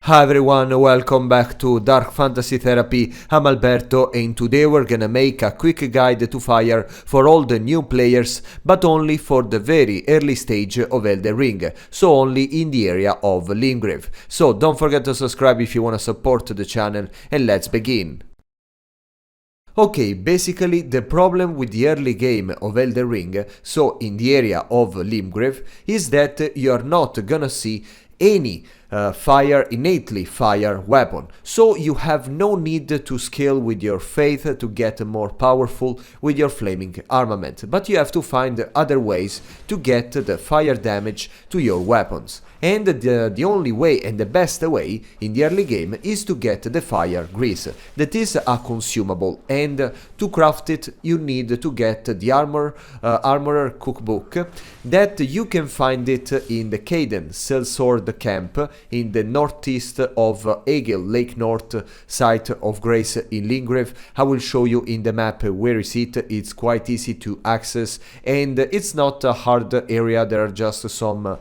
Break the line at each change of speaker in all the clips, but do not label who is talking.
Hi everyone, welcome back to Dark Fantasy Therapy. I'm Alberto and today we're gonna make a quick guide to fire for all the new players, but only for the very early stage of Elden Ring, so only in the area of Limgrave. So don't forget to subscribe if you wanna support the channel, and let's begin. Okay, basically the problem with the early game of Elden Ring, so in the area of Limgrave, is that you're not gonna see any innately fire weapon, so you have no need to scale with your faith to get more powerful with your flaming armament, but you have to find other ways to get the fire damage to your weapons. And the only way and the best way in the early game is to get the fire grease. That is a consumable, and to craft it you need to get the armorer cookbook that you can find it in the Caden Sellsword camp in the northeast of Egil Lake North site of Grace in Limgrave. I will show you in the map where is it. It's quite easy to access and it's not a hard area. There are just some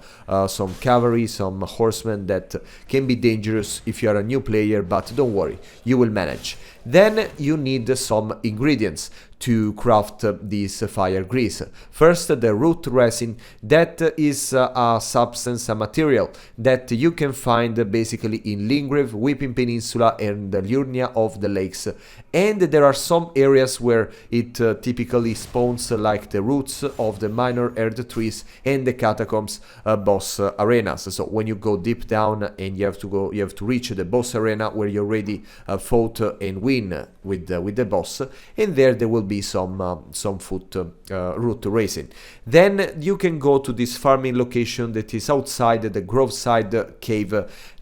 cavalry, some horsemen that can be dangerous if you are a new player, but don't worry, you will manage. Then you need some ingredients to craft this fire grease. First, the root resin, that is a substance, a material that you can find basically in Limgrave, Weeping Peninsula and the Liurnia of the Lakes. And there are some areas where it typically spawns, like the roots of the minor earth trees and the catacombs boss arenas. So when you go deep down and you have to reach the boss arena where you already fought and win with the boss, and there will be some foot root resin. Then you can go to this farming location that is outside the Groveside cave.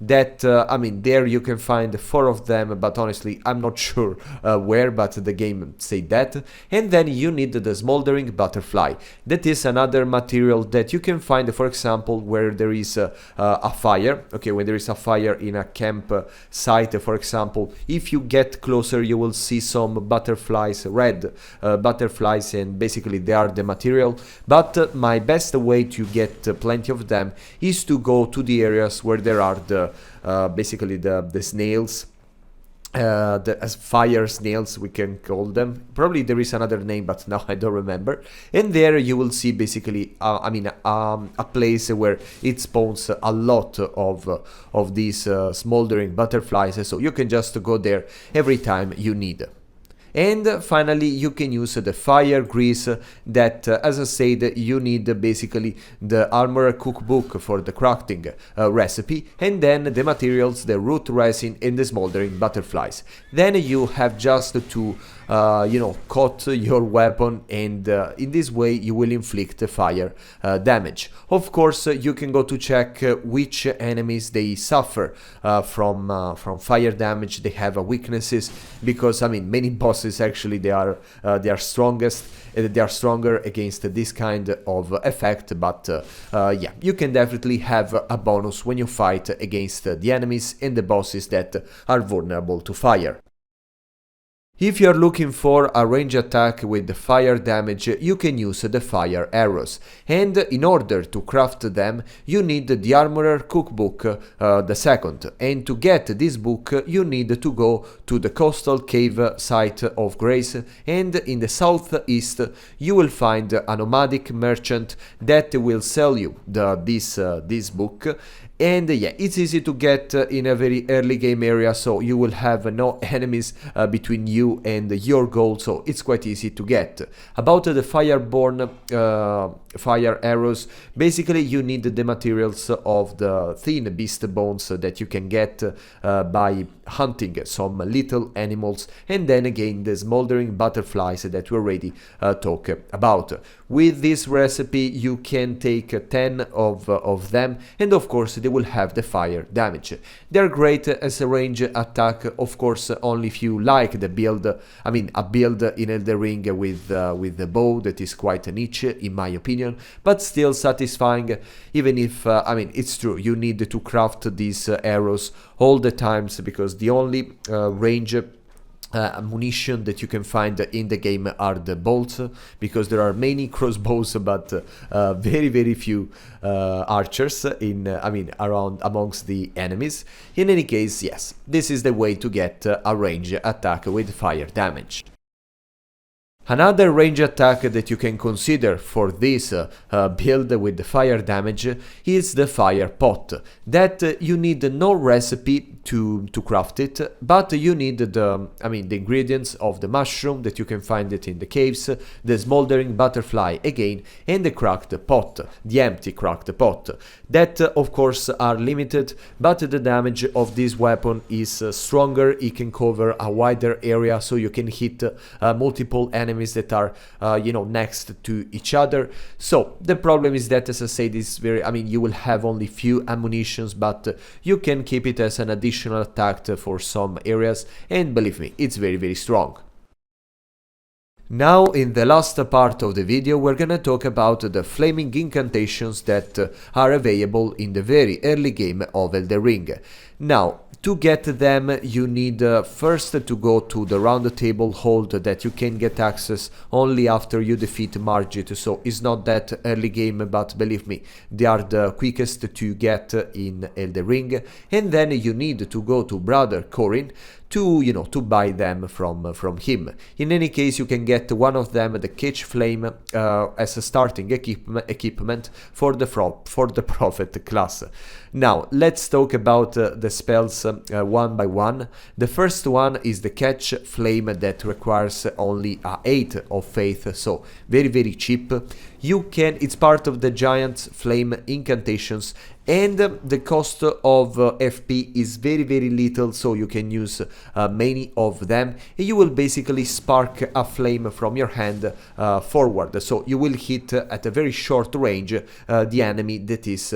That I mean, there you can find 4 of them, but honestly I'm not sure where, but the game said that. And then you need the smoldering butterfly. That is another material that you can find, for example, where there is a fire. Okay, when there is a fire in a camp site, for example, if you get closer you will see some butterflies, red butterflies, and basically they are the material. But my best way to get plenty of them is to go to the areas where there are the basically the snails, the fire snails we can call them. Probably there is another name, but now I don't remember. And there you will see basically a place where it spawns a lot of these smoldering butterflies, so you can just go there every time you need. And finally you can use the fire grease that, as I said, you need basically the armor cookbook for the crafting recipe, and then the materials, the root resin and the smoldering butterflies. Then you have just to coat your weapon, and in this way you will inflict fire damage. Of course, you can go to check which enemies they suffer from fire damage. They have weaknesses, because I mean many bosses actually they are strongest. They are stronger against this kind of effect, but yeah, you can definitely have a bonus when you fight against the enemies and the bosses that are vulnerable to fire. If you are looking for a range attack with fire damage, you can use the fire arrows, and in order to craft them you need the armorer cookbook, the second, and to get this book you need to go to the coastal cave site of Grace, and in the southeast you will find a nomadic merchant that will sell you this book. And yeah, it's easy to get in a very early game area, so you will have no enemies between you and your goal, so it's quite easy to get. About the fireborn fire arrows, basically you need the materials of the thin beast bones that you can get by hunting some little animals, and then again the smoldering butterflies that we already talked about. With this recipe you can take 10 of them, and of course they will have the fire damage. They're great as a range attack, of course only if you like the build. I mean, a build in Elden Ring with the bow that is quite a niche in my opinion, but still satisfying, even if I mean, it's true, you need to craft these arrows all the times, because the only range ammunition that you can find in the game are the bolts, because there are many crossbows but very few archers in around amongst the enemies. In any case, yes, this is the way to get a range attack with fire damage. Another range attack that you can consider for this build with the fire damage is the fire pot, that you need no recipe to craft it, but you need the ingredients of the mushroom that you can find it in the caves, the smoldering butterfly again, and the cracked pot, the empty cracked pot, that of course are limited, but the damage of this weapon is stronger. It can cover a wider area, so you can hit multiple enemies that are next to each other. So the problem is that, as I said, is you will have only few ammunitions, but you can keep it as an additional attack for some areas, and believe me, it's very strong. Now, in the last part of the video, we're gonna talk about the flaming incantations that are available in the very early game of Elden Ring. Now, to get them, you need first to go to the round table hold that you can get access only after you defeat Margit, so it's not that early game, but believe me, they are the quickest to get in Elden Ring. And then you need to go to Brother Corin to buy them from him. In any case, you can get one of them, the Catch Flame, as a starting equipment for the Prophet class. Now, let's talk about the spells one by one. The first one is the Catch Flame, that requires only 8 of faith, so very cheap. It's part of the Giant Flame Incantations, and the cost of FP is very little, so you can use many of them, and you will basically spark a flame from your hand forward, so you will hit at a very short range the enemy that is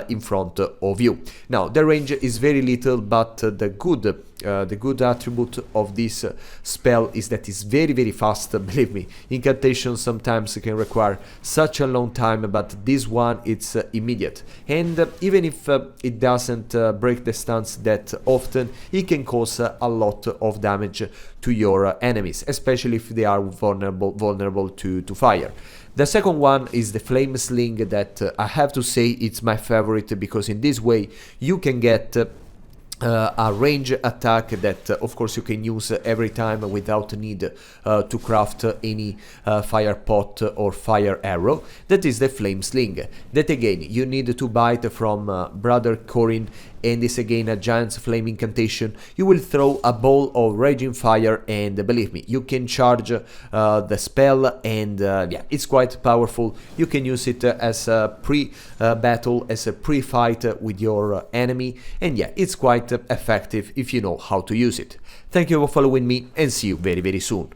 in front of you. Now, the range is very little, but the good attribute of this spell is that it's very fast. Believe me, incantations sometimes can require such a long time, but this one, it's immediate, and even if it doesn't break the stance that often, it can cause a lot of damage to your enemies, especially if they are vulnerable to fire. The second one is the Flame Sling, that I have to say it's my favorite, because in this way you can get a range attack that of course you can use every time without need to craft any fire pot or fire arrow. That is the Flame Sling, that again you need to buy it from Brother Corin, and is again a giant's flame incantation. You will throw a ball of raging fire, and believe me, you can charge the spell, and yeah, it's quite powerful. You can use it as a pre-battle, as a pre-fight with your enemy, and yeah, it's quite effective if you know how to use it. Thank you for following me, and see you very soon.